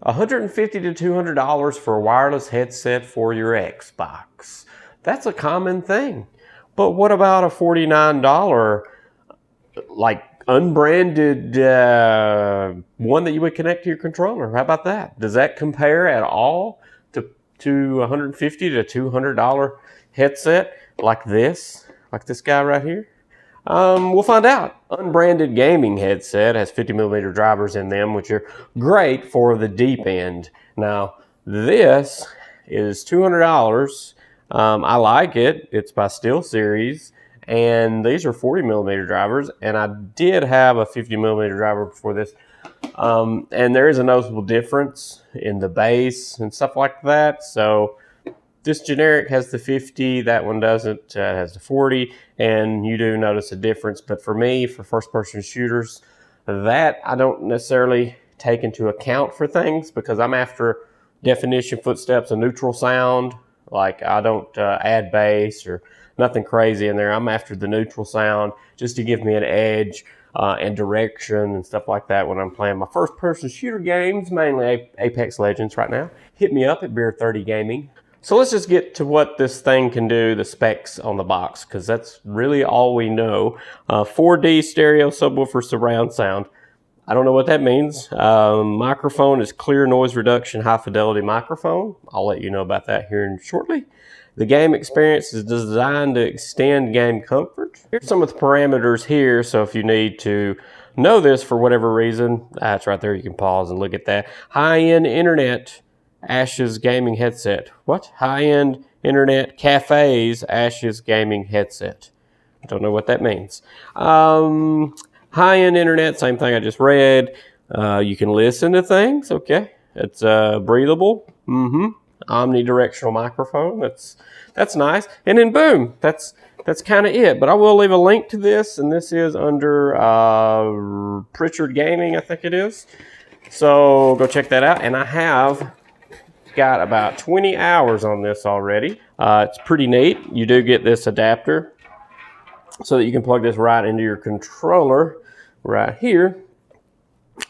$150 to $200 for a wireless headset for your Xbox. That's a common thing. But what about a $49 like unbranded one that you would connect to your controller? How about that? Does that compare at all to $150 to $200 headset like this guy right here? We'll find out. Unbranded gaming headset has 50mm drivers in them, which are great for the deep end. Now, this is $200. I like it. It's by SteelSeries, and these are 40mm drivers, and I did have a 50mm driver before this. And there is a noticeable difference in the bass and stuff like that. So this generic has the 50, that one doesn't. It has the 40, and you do notice a difference. But for me, for first-person shooters, that I don't necessarily take into account for things because I'm after definition, footsteps, and neutral sound. Like I don't add bass or nothing crazy in there. I'm after the neutral sound just to give me an edge and direction and stuff like that when I'm playing my first-person shooter games, mainly Apex Legends right now. Hit me up at Beer30 Gaming. So let's just get to what this thing can do, the specs on the box, because that's really all we know. 4D stereo subwoofer surround sound. I don't know what that means. Microphone is clear noise reduction, high fidelity microphone. I'll let you know about that here shortly. The game experience is designed to extend game comfort. Here's some of the parameters here, so if you need to know this for whatever reason, that's right there, you can pause and look at that. High-end internet, Ashes gaming headset. What? High-end internet cafes, Ashes gaming headset. I don't know what that means. High-end internet, same thing I just read. You can listen to things, okay. It's breathable. Omnidirectional microphone. That's nice. And then boom, that's kind of it. But I will leave a link to this, and this is under Pritchard Gaming, I think it is. So go check that out. And I have got about 20 hours on this already. It's pretty neat. You do get this adapter so that you can plug this right into your controller right here,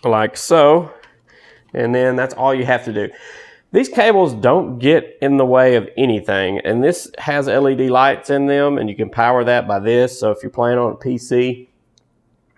like so. And then that's all you have to do. These cables don't get in the way of anything, and this has LED lights in them, and you can power that by this. So if you're playing on a PC,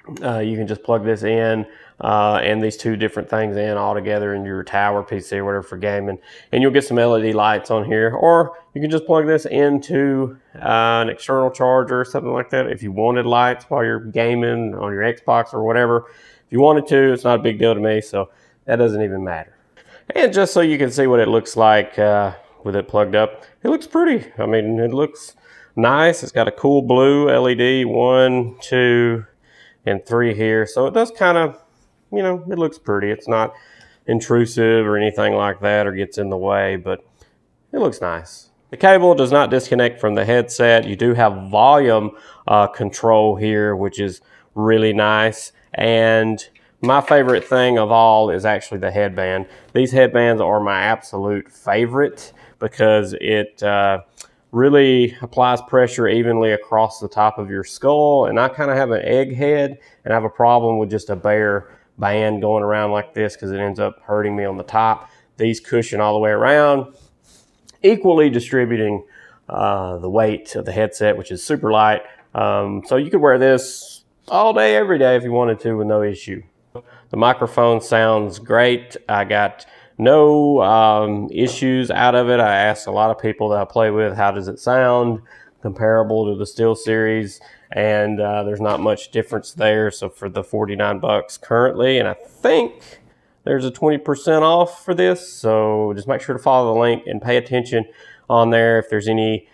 you can just plug this in and these two different things in all together in your tower PC or whatever for gaming, and you'll get some LED lights on here. Or you can just plug this into an external charger or something like that if you wanted lights while you're gaming on your Xbox or whatever. If you wanted to, it's not a big deal to me, so that doesn't even matter. And just so you can see what it looks like with it plugged up, it looks pretty. I mean, it looks nice. It's got a cool blue LED, 1, 2, and 3 here. So it does kind of, you know, it looks pretty. It's not intrusive or anything like that or gets in the way, but it looks nice. The cable does not disconnect from the headset. You do have volume control here, which is really nice. And my favorite thing of all is actually the headband. These headbands are my absolute favorite because it really applies pressure evenly across the top of your skull. And I kind of have an egg head, and I have a problem with just a bare band going around like this because it ends up hurting me on the top. These cushion all the way around, equally distributing the weight of the headset, which is super light. So you could wear this all day, every day if you wanted to with no issue. The microphone sounds great. I got no issues out of it. I asked a lot of people that I play with, how does it sound comparable to the SteelSeries? And there's not much difference there. So for the $49 currently, and I think there's a 20% off for this. So just make sure to follow the link and pay attention on there if there's any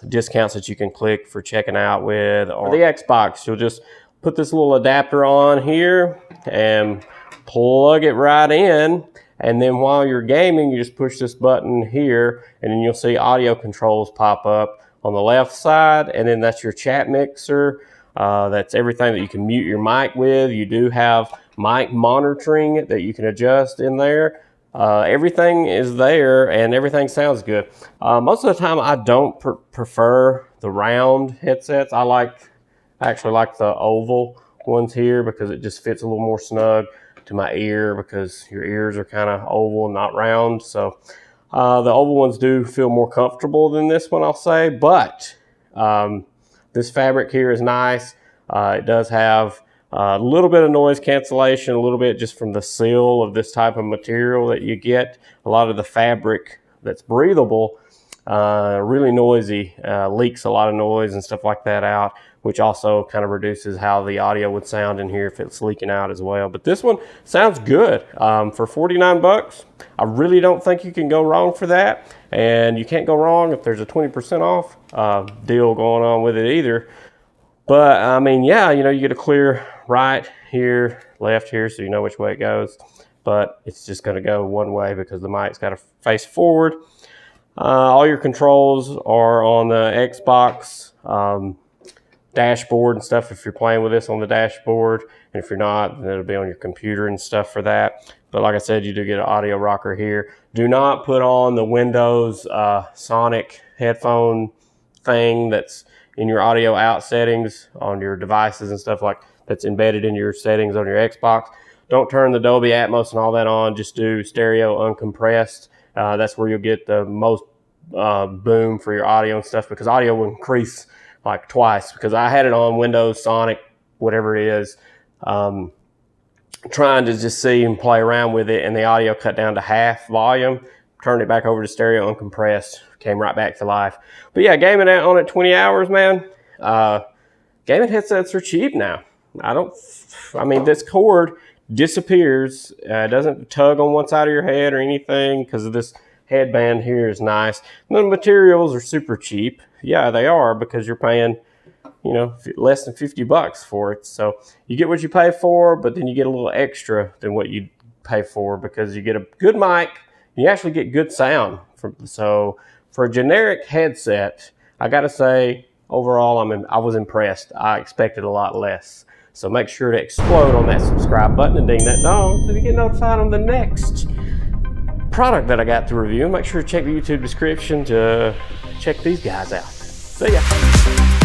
discounts that you can click for checking out with. Or the Xbox, you'll just put this little adapter on here and plug it right in, and then while you're gaming you just push this button here, and then you'll see audio controls pop up on the left side, and then that's your chat mixer. That's everything that you can mute your mic with. You do have mic monitoring that you can adjust in there. Everything is there and everything sounds good. Most of the time I don't prefer the round headsets. I actually like the oval ones here because it just fits a little more snug. to my ear because your ears are kind of oval, not round. So the oval ones do feel more comfortable than this one, I'll say. But this fabric here is nice. It does have a little bit of noise cancellation, a little bit just from the seal of this type of material that you get. A lot of the fabric that's breathable, really noisy, leaks a lot of noise and stuff like that out, which also kind of reduces how the audio would sound in here if it's leaking out as well. But this one sounds good. For 49 bucks, I really don't think you can go wrong for that. And you can't go wrong if there's a 20% off deal going on with it either. But I mean, yeah, you know, you get a clear right here, left here, so you know which way it goes. But it's just going to go one way because the mic's got to face forward. All your controls are on the Xbox dashboard and stuff if you're playing with this on the dashboard. And if you're not, then it'll be on your computer and stuff for that. But like I said, you do get an audio rocker here. Do not put on the Windows Sonic headphone thing that's in your audio out settings on your devices and stuff like that's embedded in your settings on your Xbox. Don't turn the Dolby Atmos and all that on. Just do stereo uncompressed. That's where you'll get the most boom for your audio and stuff, because audio will increase like twice, because I had it on Windows Sonic, whatever it is, trying to just see and play around with it, and the audio cut down to half volume, turned it back over to stereo uncompressed, came right back to life. But yeah, gaming on it 20 hours, man. Gaming headsets are cheap now. I mean, this cord disappears. It doesn't tug on one side of your head or anything because of this headband here is nice. And the materials are super cheap. Yeah, they are, because you're paying, you know, less than 50 bucks for it. So you get what you pay for, but then you get a little extra than what you pay for, because you get a good mic. You actually get good sound. So for a generic headset, I got to say, overall, I was impressed. I expected a lot less. So make sure to explode on that subscribe button and ding that bell so you get notified on the next product that I got to review. Make sure to check the YouTube description to check these guys out. See ya.